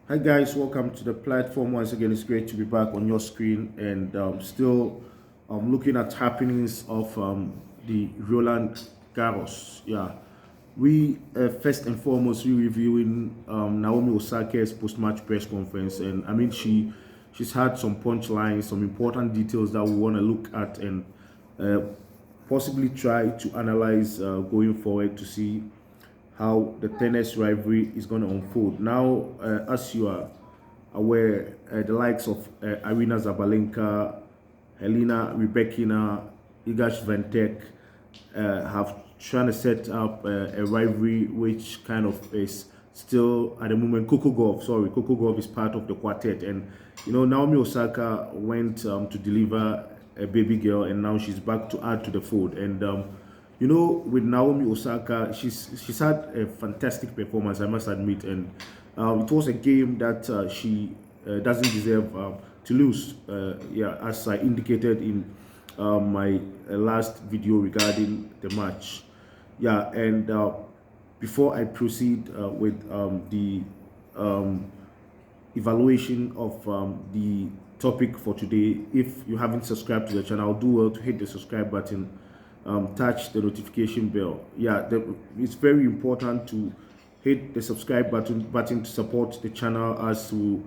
Hi guys, welcome to the platform. Once again, it's great to be back on your screen and still looking at happenings of the Roland Garros. Yeah, we first and foremost we reviewing Naomi Osaka's post-match press conference, and I mean she's had some punchlines, some important details that we want to look at and uh, possibly try to analyze going forward to see how the tennis rivalry is going to unfold. Now, as you are aware, the likes of Arina Zabalenka, Helena Rebekina, Iga Swiatek have trying to set up a rivalry which kind of is still at the moment. Coco Golf is part of the quartet, and Naomi Osaka went to deliver a baby girl, and now she's back to add to the fold. And with Naomi Osaka, she's had a fantastic performance, I must admit, and it was a game that she doesn't deserve to lose. As I indicated in my last video regarding the match. Yeah, and before I proceed with the um, evaluation of the topic for today, if you haven't subscribed to the channel, do well to hit the subscribe button, touch the notification bell. Yeah, it's very important to hit the subscribe button to support the channel, as to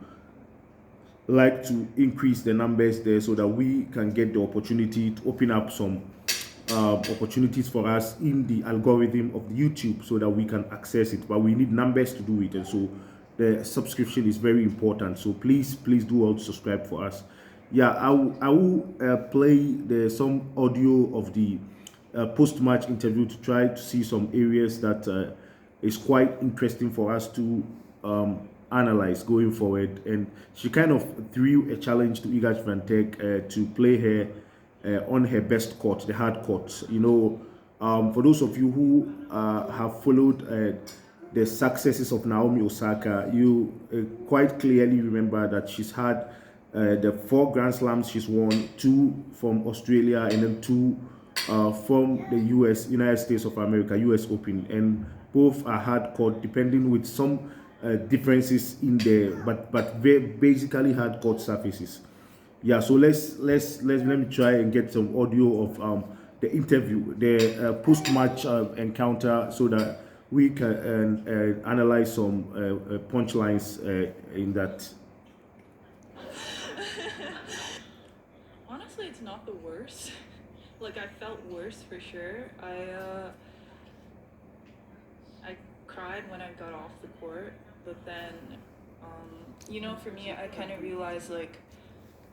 like to increase the numbers there so that we can get the opportunity to open up some opportunities for us in the algorithm of the YouTube so that we can access it. But we need numbers to do it, and so the subscription is very important. So please do well to subscribe for us. Yeah, I will play some audio of the post-match interview to try to see some areas that is quite interesting for us to analyze going forward. And she kind of threw a challenge to Iga Swiatek to play her on her best court, the hard court. For those of you who have followed the successes of Naomi Osaka, you quite clearly remember that she's had the 4 Grand Slams she's won, 2 from Australia and then 2 from the United States of America, US Open, and both are hard court, depending with some differences in there, but basically hard court surfaces. Yeah, so let me try and get some audio of the interview, the post match encounter, so that we can analyze some punchlines in that. Honestly, it's not the worst. Like, I felt worse for sure. I cried when I got off the court, but then, for me, I kind of realized, like,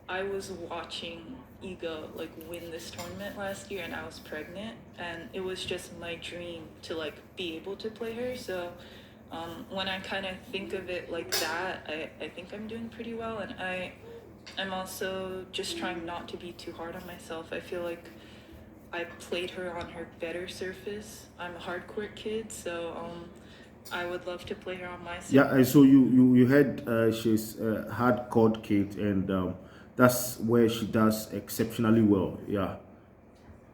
I was watching Iga, like, win this tournament last year, and I was pregnant, and it was just my dream to, like, be able to play her. So when I kind of think of it like that, I think I'm doing pretty well, and I'm also just trying not to be too hard on myself. I feel like I played her on her better surface. I'm a hard court kid, so I would love to play her on my surface. Yeah, so you heard she's a hard court kid, and that's where she does exceptionally well. Yeah.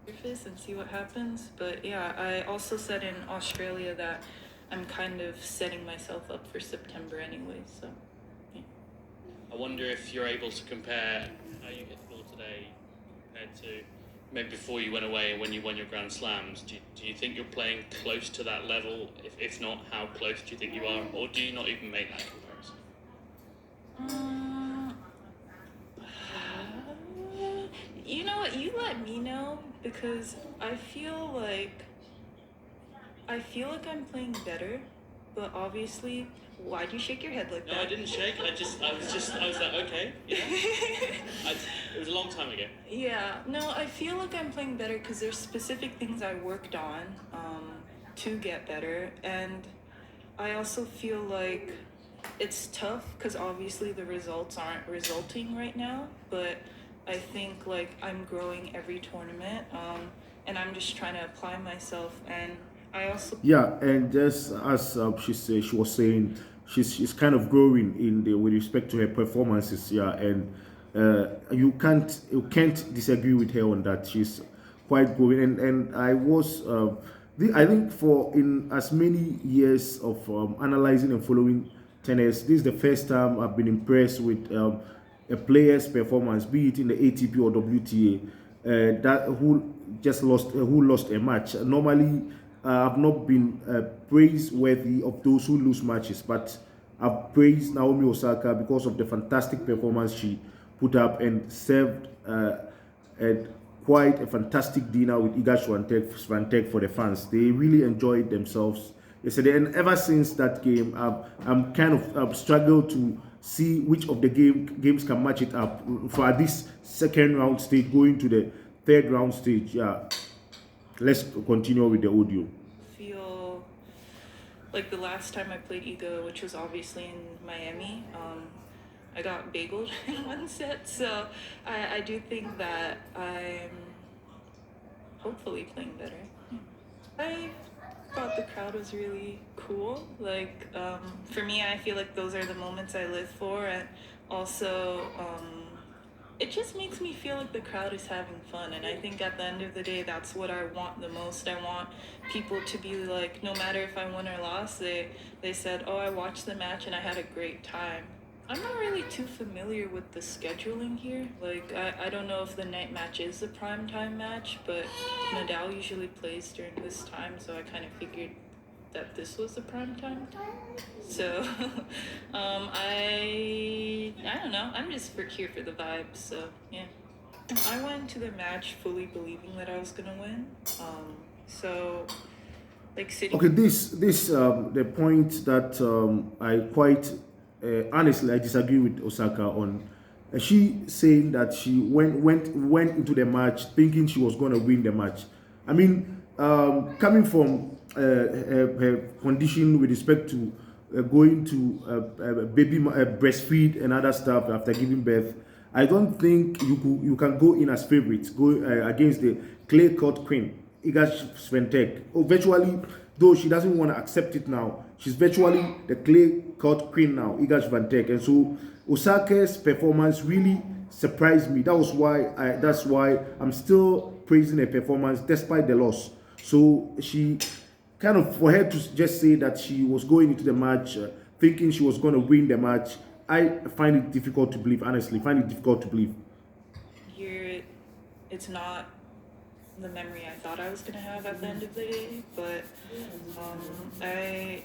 And see what happens. But yeah, I also said in Australia that I'm kind of setting myself up for September anyway, so yeah. I wonder if you're able to compare how you hit the ball today compared to maybe before you went away and when you won your Grand Slams. Do you think you're playing close to that level? If not, how close do you think you are? Or do you not even make that comparison? You know what? You let me know, because I feel like I'm playing better, but obviously, why'd you shake your head like that? No, I didn't shake. I was like, okay, yeah. It was a long time ago. Yeah, no, I feel like I'm playing better because there's specific things I worked on to get better, and I also feel like it's tough because obviously the results aren't resulting right now, but I think like I'm growing every tournament, and I'm just trying to apply myself. And I also And just as she was saying, she's kind of growing with respect to her performances. Yeah, and you can't disagree with her on that. She's quite growing, and I think for in as many years of analyzing and following tennis. This is the first time I've been impressed with a player's performance, be it in the ATP or WTA, that who lost a match. Normally, I've not been praiseworthy of those who lose matches, but I've praised Naomi Osaka because of the fantastic performance she put up and served quite a fantastic dinner with Iga Swiatek for the fans. They really enjoyed themselves yesterday, and ever since that game, I'm kind of struggled to see which of the games can match it up for this second round stage going to the third round stage. Yeah, let's continue with the audio. Feel like the last time I played Iga, which was obviously in Miami, I got bageled in one set, so I do think that I'm hopefully playing better. I thought the crowd was really cool. Like, for me, I feel like those are the moments I live for, and also it just makes me feel like the crowd is having fun, and I think at the end of the day, that's what I want the most. I want people to be like, no matter if I won or lost, they said, oh, I watched the match and I had a great time. I'm not really too familiar with the scheduling here. Like, I don't know if the night match is a prime time match, but Nadal usually plays during this time, so I kind of figured that this was the prime time. So, I don't know. I'm just here for the vibes, so yeah. I went to the match fully believing that I was gonna win. So, like sitting. Okay, this the point that I quite honestly I disagree with Osaka on. She saying that she went into the match thinking she was going to win the match. I mean, coming from her condition with respect to going to baby breastfeed and other stuff after giving birth, I don't think you can go in as favorites go against the clay court queen Iga Swiatek. Virtually, though she doesn't want to accept it now, she's virtually the clay court queen now, Iga Swiatek. And so Osaka's performance really surprised me. That's why I'm still praising her performance despite the loss. So she kind of, for her to just say that she was going into the match thinking she was going to win the match, I find it difficult to believe. Honestly, find it difficult to believe. Here, it's not the memory I thought I was gonna have at the end of the day, but I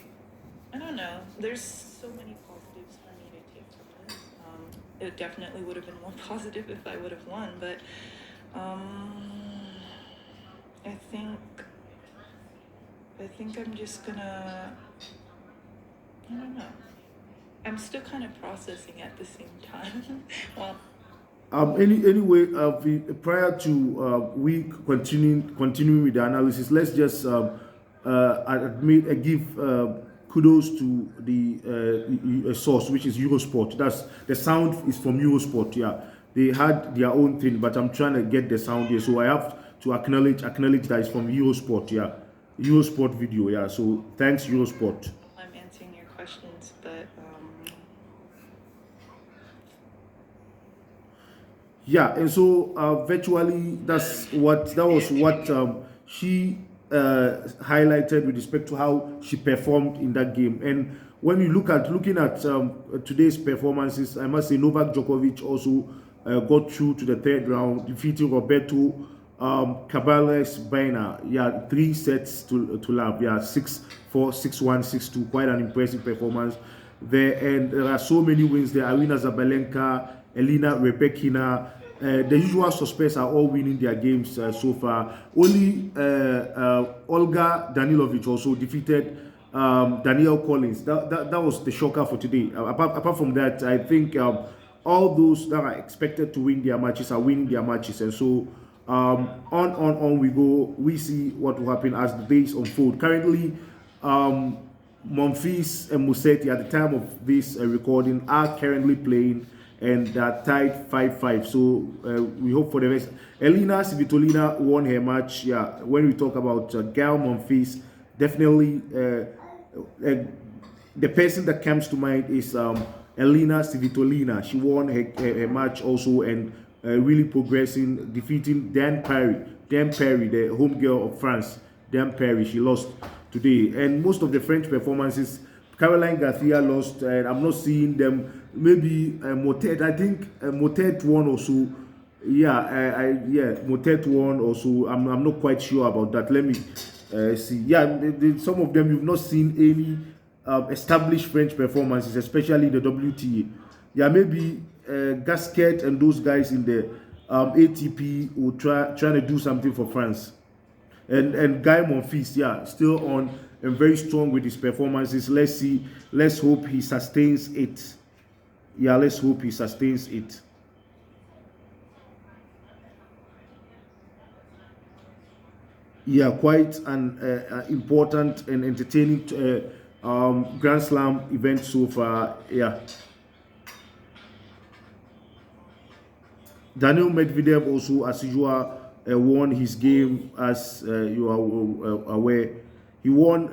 don't know. There's so many positives for me to take from this. It definitely would have been more positive if I would have won, but I think I'm just gonna, I don't know. I'm still kind of processing at the same time. Well. Anyway, prior to we continuing with the analysis, let's just give kudos to the source, which is Eurosport. That's the sound is from Eurosport. Yeah, they had their own thing, but I'm trying to get the sound here, so I have to acknowledge that it's from Eurosport. Yeah, Eurosport video. Yeah, so thanks Eurosport. I'm answering your questions, but. Yeah, and so virtually that was what she highlighted with respect to how she performed in that game. And when you looking at today's performances, I must say Novak Djokovic also got through to the third round, defeating Roberto Cabales Baena. Yeah, 3 sets to love. Yeah, 6-4, 6-1, 6-2. Quite an impressive performance there. And there are so many wins there. Arina Zabalenka, Elina Rebekina, the usual suspects are all winning their games so far. Only Olga Danilovic also defeated Danielle Collins. That was the shocker for today. Apart from that, I think all those that are expected to win their matches are winning their matches. And so on we go. We see what will happen as the days unfold. Currently, Monfils and Musetti at the time of this recording are currently playing, and they're tied 5-5. So we hope for the best. Elina Svitolina won her match. Yeah, when we talk about Gael Monfils, definitely the person that comes to mind is Elina Svitolina. She won her match also, and really progressing, defeating Dan Perry, the home girl of France. Dan Perry, she lost today. And most of the French performances Caroline Garcia lost, and I'm not seeing them. Maybe Motet. I think Motet won also. Yeah, yeah, Motet won also. I'm not quite sure about that. Let me see. Yeah, some of them you've not seen any established French performances, especially the WTA. Yeah, maybe Gasquet and those guys in the ATP will trying to do something for France. And Guy Monfils, yeah, still on and very strong with his performances. Let's see. Let's hope he sustains it. Yeah, let's hope he sustains it. Yeah, quite an important and entertaining Grand Slam event so far. Yeah. Daniel Medvedev also, as usual, won his game, as you are aware. He won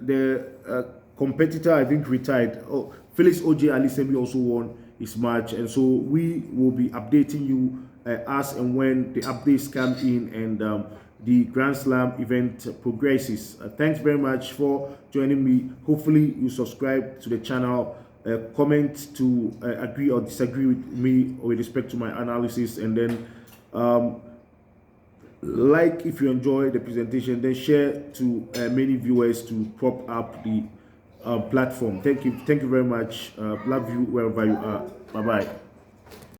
the competitor, I think, retired. Oh, Felix Oje Alisemi also won his match. And so we will be updating you as and when the updates come in and the Grand Slam event progresses. Thanks very much for joining me. Hopefully you subscribe to the channel. Comment to agree or disagree with me with respect to my analysis, and then like if you enjoy the presentation, then share to many viewers to prop up the platform. Thank you very much. Love you wherever you are. Bye bye.